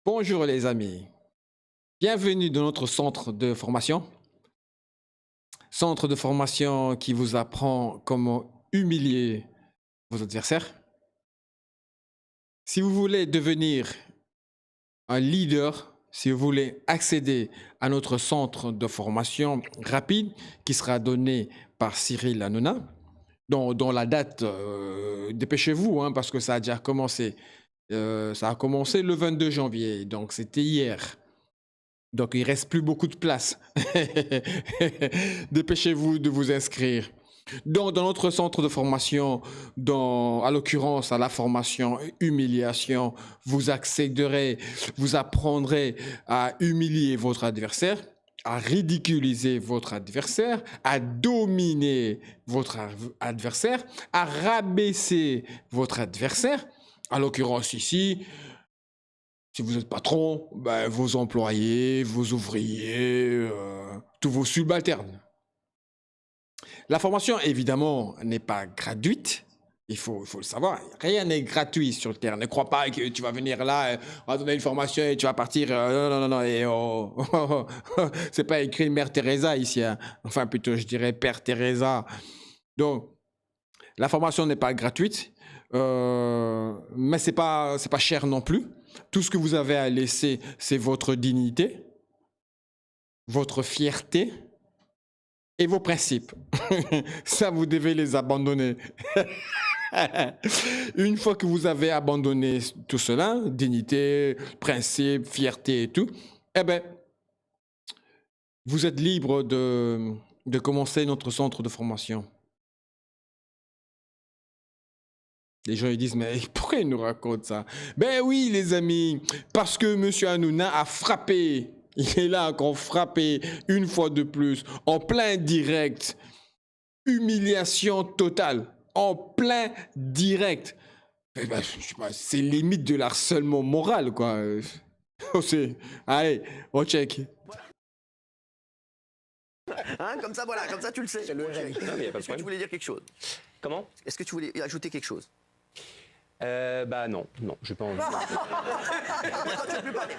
Bonjour les amis, bienvenue dans notre centre de formation qui vous apprend comment humilier vos adversaires. Si vous voulez devenir un leader, si vous voulez accéder à notre centre de formation rapide qui sera donné par Cyril Hanouna, dont la date, dépêchez-vous hein, parce que ça a déjà commencé. Ça a commencé le 22 janvier, donc c'était hier. Donc, il reste plus beaucoup de place. Dépêchez-vous de vous inscrire. Donc, dans notre centre de formation, à l'occurrence à la formation humiliation, vous accéderez, vous apprendrez à humilier votre adversaire, à ridiculiser votre adversaire, à dominer votre adversaire, à rabaisser votre adversaire. À l'occurrence ici, si vous êtes patron, ben, vos employés, vos ouvriers, tous vos subalternes. La formation, évidemment, n'est pas gratuite. Il faut le savoir. Rien n'est gratuit sur le terrain. Ne crois pas que tu vas venir là, on va donner une formation et tu vas partir. Non, non, non, non. Et c'est pas écrit Mère Teresa ici. Hein. Enfin, plutôt, je dirais Père Teresa. Donc, la formation n'est pas gratuite, mais c'est pas cher non plus. Tout ce que vous avez à laisser, c'est votre dignité, votre fierté et vos principes. Ça, vous devez les abandonner. Une fois que vous avez abandonné tout cela, dignité, principes, fierté et tout, eh ben, vous êtes libre de commencer notre centre de formation. Les gens ils disent, mais pourquoi il nous raconte ça? Ben oui, les amis, parce que M. Hanouna a frappé. Il est là encore frappé une fois de plus, en plein direct. Humiliation totale, en plein direct. Ben, je sais pas, c'est limite de l'harcèlement moral, quoi. Allez, on check. Hein, comme ça, voilà, comme ça tu le sais. C'est le règle. Non, mais y a pas de Est-ce que tu problème. voulais dire quelque chose? Comment? Est-ce que tu voulais ajouter quelque chose? Bah non, j'ai pas envie. Maintenant tu veux plus parler.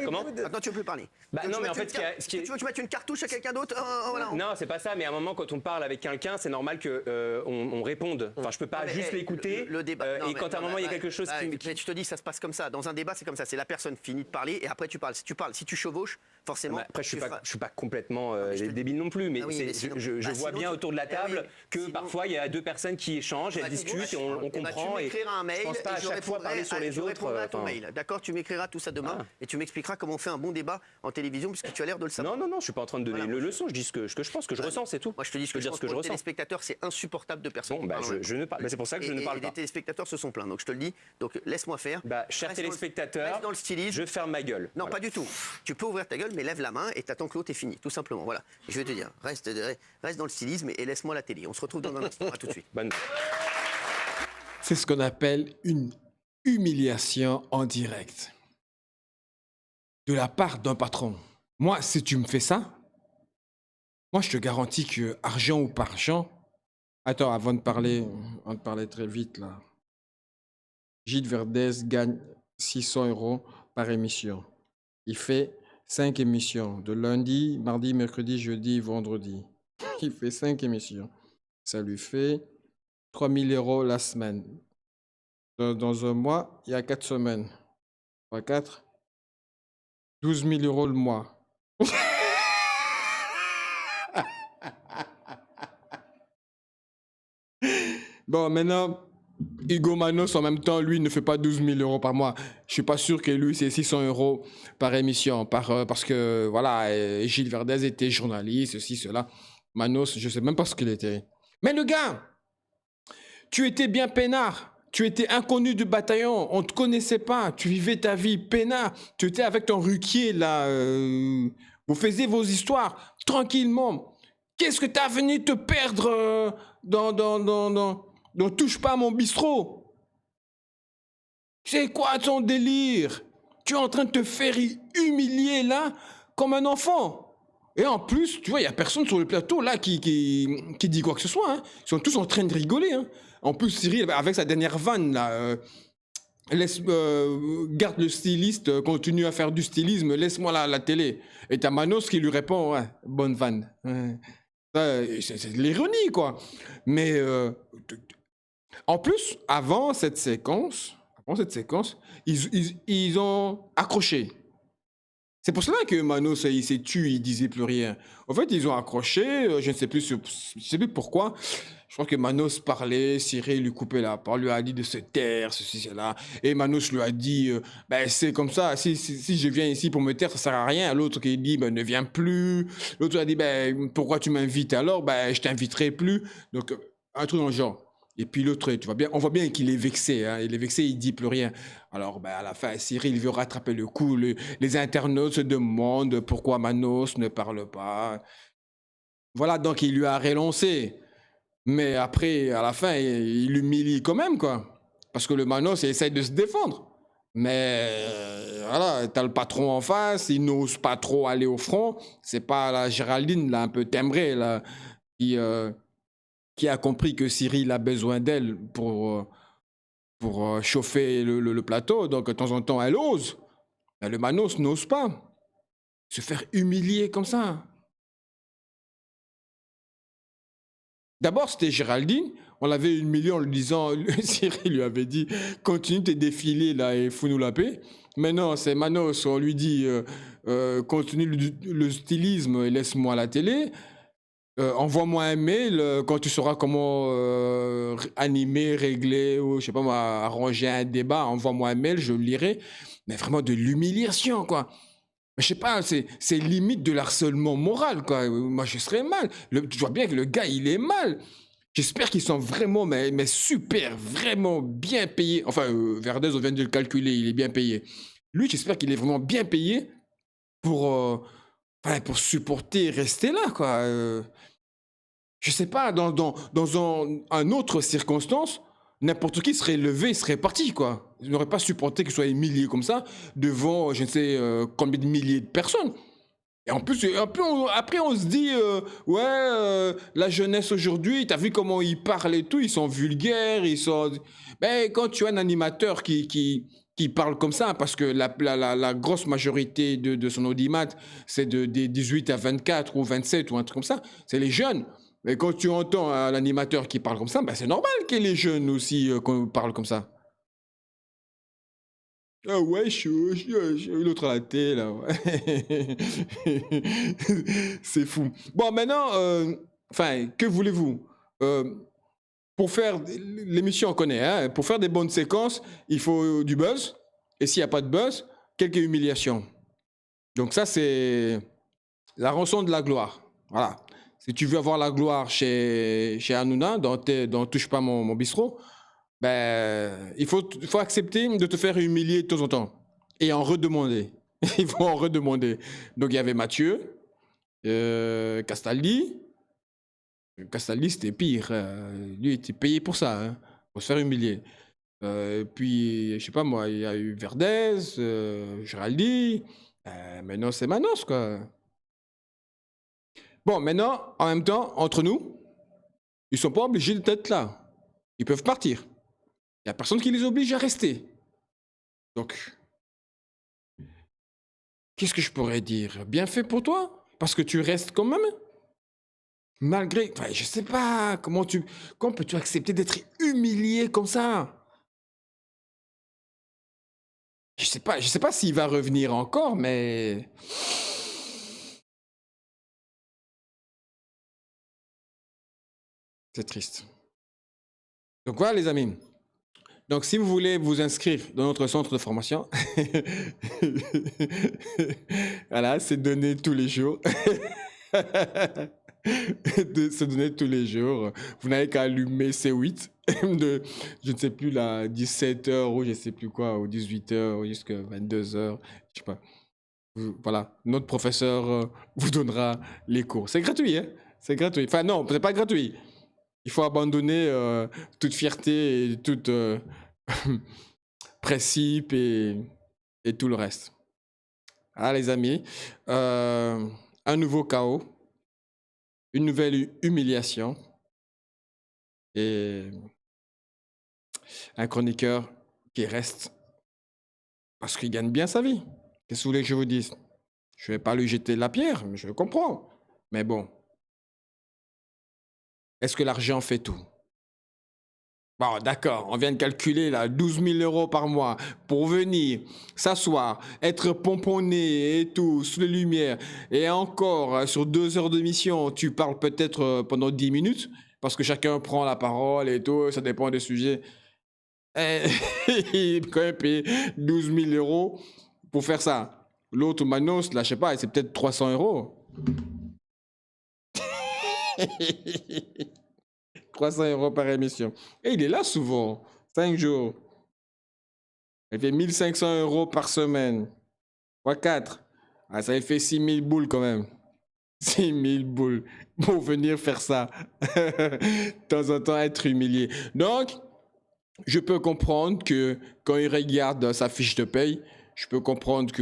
Comment? Maintenant tu veux plus parler. Bah Tu non, veux mais en mettre fait, une ce qui est- Tu veux que tu mettes une cartouche à quelqu'un d'autre? Voilà. Non, c'est pas ça, mais à un moment, quand on parle avec quelqu'un, c'est normal que on réponde. Enfin, je peux pas Non, mais, juste l'écouter. le débat. Non, et mais- quand à un non, moment, il y a mais- quelque chose mais qui. je te dis, ça se passe comme ça. Dans un débat, c'est comme ça. C'est la personne finit de parler et après tu parles. Si tu chevauches, forcément. Après, je tu feras- suis pas complètement mais je te débile non plus, mais, Ah oui, mais sinon- je bah, vois sinon, bien tu- autour de la Ah oui, table mais que sinon- parfois il y a deux personnes qui échangent, elles Bah, discutent et on eh ben, comprend. tu Et m'écriras un mail je pense pas et à chaque fois parler sur les je autres. répondrai à ton enfin, mail. D'accord, tu m'écriras tout ça demain et tu m'expliqueras comment on fait un bon débat en télévision puisque tu as l'air de le savoir. Non, je suis pas en train de donner Voilà. une leçon, je dis ce que je pense, ce que je ressens, c'est tout. Moi, je te dis ce que veux je dire pense ce que pour je le ressens. téléspectateur, c'est insupportable de personnes. Bon, qui bah, parlent en même je ne parle. Bah, c'est pour ça que je ne parle Et pas. les téléspectateurs se sont plaints. Donc je te le dis. Donc laisse-moi faire. Bah, chers Reste dans le- téléspectateurs, reste dans le stylisme. je ferme ma gueule. Non, Voilà. pas du tout. Tu peux ouvrir ta gueule, mais lève la main et t'attends que l'autre est fini, tout simplement. Voilà. Et je vais te dire, reste dans le stylisme et laisse-moi la télé. On se retrouve dans un instant. À tout de suite. Bonne- C'est ce qu'on appelle une humiliation en direct. De la part d'un patron. Moi, si tu me fais ça, moi, je te garantis que argent ou pas argent. Attends, avant de parler très vite, là. Gilles Verdez gagne 600 € par émission. Il fait 5 émissions, de lundi, mardi, mercredi, jeudi, vendredi. Il fait 5 émissions. Ça lui fait 3000 € la semaine. Dans un mois, il y a 4 semaines. Pas 4. 12 000 € le mois. Bon, maintenant, Hugo Manos, en même temps, lui, ne fait pas 12 000 € par mois. Je suis pas sûr que lui, c'est 600 € par émission. Parce que, voilà, Gilles Verdez était journaliste, ceci, cela. Manos, je sais même pas ce qu'il était. Mais le gars, tu étais bien peinard. Tu étais inconnu du bataillon. On te connaissait pas. Tu vivais ta vie peinard. Tu étais avec ton Ruquier, là. Vous faisiez vos histoires tranquillement. Qu'est-ce que t'as venu te perdre dans Touche pas à mon bistrot? C'est quoi ton délire? Tu es en train de te faire humilier là comme un enfant. Et en plus, tu vois, il n'y a personne sur le plateau là qui dit quoi que ce soit. Hein. Ils sont tous en train de rigoler. Hein. En plus, Cyril, avec sa dernière vanne là, garde le styliste, continue à faire du stylisme, laisse-moi la télé. Et t'as Manos qui lui répond, ouais, bonne vanne. Ouais. C'est de l'ironie, quoi. Mais en plus, avant cette séquence, ils ont accroché. C'est pour cela que Manos, il s'est tué, il disait plus rien. En fait, ils ont accroché, je sais plus pourquoi. Je crois que Manos parlait, Cyril lui coupait la parole, lui a dit de se taire, ceci, cela. Et Manos lui a dit, ben, c'est comme ça, si je viens ici pour me taire, ça sert à rien. L'autre qui dit, ben, ne viens plus. L'autre lui a dit, ben, pourquoi tu m'invites alors? Ben, je t'inviterai plus. Donc, un truc dans le genre. Et puis l'autre, tu vois bien, on voit bien qu'il est vexé, hein. Il est vexé, il dit plus rien. Alors, ben, à la fin, Cyril veut rattraper le coup. Les internautes se demandent pourquoi Manos ne parle pas. Voilà, donc il lui a relancé. Mais après, à la fin, il l'humilie quand même, quoi. Parce que le Manos, il essaie de se défendre. Mais voilà, t'as le patron en face, il n'ose pas trop aller au front. C'est pas la Géraldine, là, un peu timbrée, là, qui, euh, qui a compris que Cyril a besoin d'elle pour chauffer le plateau. Donc, de temps en temps, elle ose. Mais le Manos n'ose pas se faire humilier comme ça. D'abord, c'était Géraldine. On l'avait humilié en lui disant, Cyril lui avait dit, continue tes défilés là et fous-nous la paix. Maintenant, c'est Manos, on lui dit, continue le stylisme et laisse-moi la télé. Envoie-moi un mail quand tu sauras comment animer, régler ou je sais pas moi, arranger un débat. Envoie-moi un mail, je le lirai. Mais vraiment de l'humiliation, quoi. Mais je sais pas, c'est limite de l'harcèlement moral, quoi. Moi, je serais mal. Tu vois bien que le gars, il est mal. J'espère qu'ils sont vraiment, mais super, vraiment bien payés. Enfin, Verdez, on vient de le calculer, il est bien payé. Lui, j'espère qu'il est vraiment bien payé pour, enfin, pour supporter et rester là, quoi. Je sais pas, dans un autre circonstance, n'importe qui serait levé, serait parti, quoi. Il n'aurait pas supporté qu'il soit humilié comme ça devant, je ne sais combien de milliers de personnes. Et en plus, après, on se dit, ouais, la jeunesse aujourd'hui, t'as vu comment ils parlent et tout, ils sont vulgaires, ils sont... Ben, quand tu as un animateur qui parle comme ça, parce que la grosse majorité de son audimat, c'est des 18 à 24 ou 27 ou un truc comme ça, c'est les jeunes. Mais quand tu entends un animateur qui parle comme ça, ben c'est normal que les jeunes aussi parlent comme ça. Ah ouais, l'autre à la télé, là. Ouais. C'est fou. Bon, maintenant, enfin, que voulez-vous? Euh, pour faire l'émission, on connaît, hein, pour faire des bonnes séquences, il faut du buzz. Et s'il n'y a pas de buzz, quelques humiliations. Donc ça, c'est la rançon de la gloire. Voilà. Si tu veux avoir la gloire chez Hanouna, dans Touche pas mon bistrot, ben, il faut accepter de te faire humilier de temps en temps. Et en redemander. Il faut en redemander. Donc, il y avait Mathieu, Castaldi. Castaldi, c'était pire. Lui, il était payé pour ça, hein, pour se faire humilier. Puis, je sais pas moi, il y a eu Verdez, Géraldi. Maintenant, c'est Manos, quoi. Bon, maintenant, en même temps, entre nous, ils sont pas obligés d'être là. Ils peuvent partir. Il y a personne qui les oblige à rester. Donc, qu'est-ce que je pourrais dire? Bien fait pour toi? Parce que tu restes quand même? Malgré... Enfin, je sais pas, comment peux-tu accepter d'être humilié comme ça? Je sais pas s'il va revenir encore, mais... C'est triste. Donc voilà les amis. Donc si vous voulez vous inscrire dans notre centre de formation, voilà, c'est donné tous les jours. De se donner tous les jours. Vous n'avez qu'à allumer C8 de, je ne sais plus, là, 17h ou je ne sais plus quoi, ou 18h jusqu'à 22h. Je sais pas. Voilà, notre professeur vous donnera les cours. C'est gratuit, hein? C'est gratuit. Enfin, non, c'est pas gratuit. Il faut abandonner toute fierté et tout principe et tout le reste. Ah, les amis, un nouveau chaos, une nouvelle humiliation et un chroniqueur qui reste Parce qu'il gagne bien sa vie. Qu'est-ce que vous voulez que je vous dise? Je vais pas lui jeter la pierre, mais je le comprends. Mais bon, est-ce que l'argent fait tout? Bon, d'accord, on vient de calculer là, 12 000 euros par mois pour venir, s'asseoir, être pomponné et tout, sous les lumières. Et encore, sur 2 heures de mission, tu parles peut-être pendant 10 minutes, parce que chacun prend la parole et tout, ça dépend des sujets. Eh, il est quand même payé 12 000 euros pour faire ça. L'autre Manos, là, je sais pas, c'est peut-être 300 euros. 300 euros par émission. Et il est là souvent, 5 jours. Il fait 1500 euros par semaine. Fois 4. Ah, ça lui fait 6000 boules quand même. 6000 boules pour venir faire ça. De temps en temps, être humilié. Donc, je peux comprendre que quand il regarde sa fiche de paye, je peux comprendre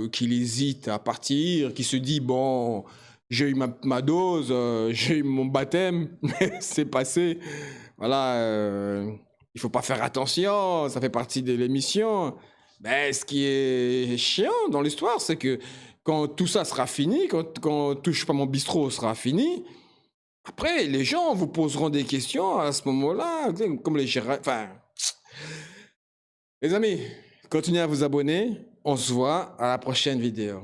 qu'il hésite à partir, qu'il se dit, bon, j'ai eu ma dose, j'ai eu mon baptême, c'est passé. Voilà, il faut pas faire attention, ça fait partie de l'émission. Mais ce qui est chiant dans l'histoire, c'est que quand tout ça sera fini, quand Touche pas mon bistrot sera fini, après, les gens vous poseront des questions à ce moment-là, comme les gérants. Enfin, les amis, continuez à vous abonner. On se voit à la prochaine vidéo.